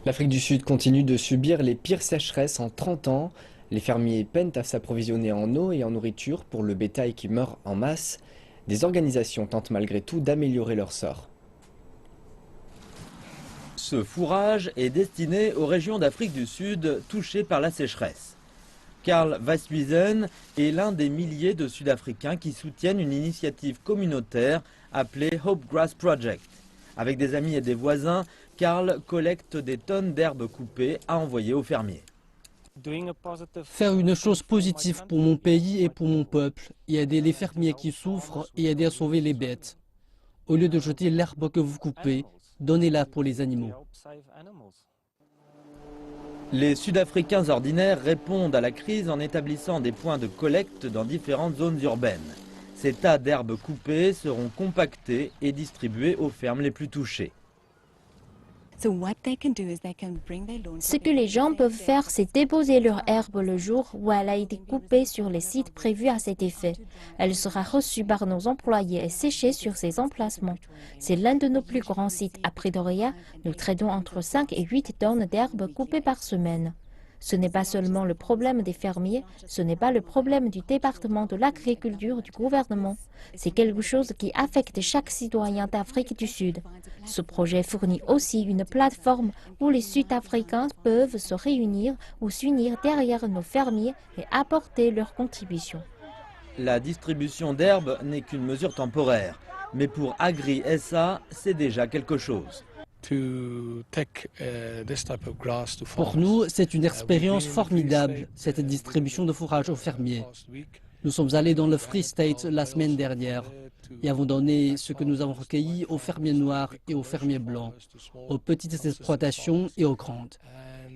L'Afrique du Sud continue de subir les pires sécheresses en 30 ans. Les fermiers peinent à s'approvisionner en eau et en nourriture pour le bétail qui meurt en masse. Des organisations tentent malgré tout d'améliorer leur sort. Ce fourrage est destiné aux régions d'Afrique du Sud touchées par la sécheresse. Karl Weishuizen est l'un des milliers de Sud-Africains qui soutiennent une initiative communautaire appelée Hope Grass Project. Avec des amis et des voisins, Karl collecte des tonnes d'herbes coupées à envoyer aux fermiers. Faire une chose positive pour mon pays et pour mon peuple, et aider les fermiers qui souffrent et aider à sauver les bêtes. Au lieu de jeter l'herbe que vous coupez, donnez-la pour les animaux. Les Sud-Africains ordinaires répondent à la crise en établissant des points de collecte dans différentes zones urbaines. Ces tas d'herbes coupées seront compactés et distribués aux fermes les plus touchées. Ce que les gens peuvent faire, c'est déposer leur herbe le jour où elle a été coupée sur les sites prévus à cet effet. Elle sera reçue par nos employés et séchée sur ces emplacements. C'est l'un de nos plus grands sites à Pretoria. Nous traitons entre 5 et 8 tonnes d'herbes coupées par semaine. Ce n'est pas seulement le problème des fermiers, ce n'est pas le problème du département de l'agriculture du gouvernement. C'est quelque chose qui affecte chaque citoyen d'Afrique du Sud. Ce projet fournit aussi une plateforme où les Sud-Africains peuvent se réunir ou s'unir derrière nos fermiers et apporter leur contribution. La distribution d'herbes n'est qu'une mesure temporaire, mais pour Agri SA, c'est déjà quelque chose. Pour nous, c'est une expérience formidable, cette distribution de fourrage aux fermiers. Nous sommes allés dans le Free State la semaine dernière et avons donné ce que nous avons recueilli aux fermiers noirs et aux fermiers blancs, aux petites exploitations et aux grandes.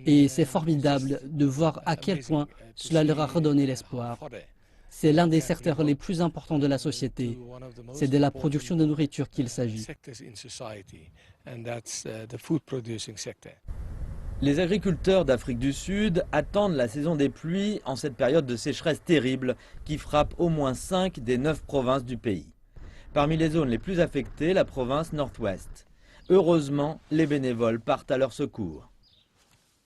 Et c'est formidable de voir à quel point cela leur a redonné l'espoir. C'est l'un des secteurs les plus importants de la société. C'est de la production de nourriture qu'il s'agit. Les agriculteurs d'Afrique du Sud attendent la saison des pluies en cette période de sécheresse terrible qui frappe au moins 5 des 9 provinces du pays. Parmi les zones les plus affectées, la province Nord-Ouest. Heureusement, les bénévoles partent à leur secours.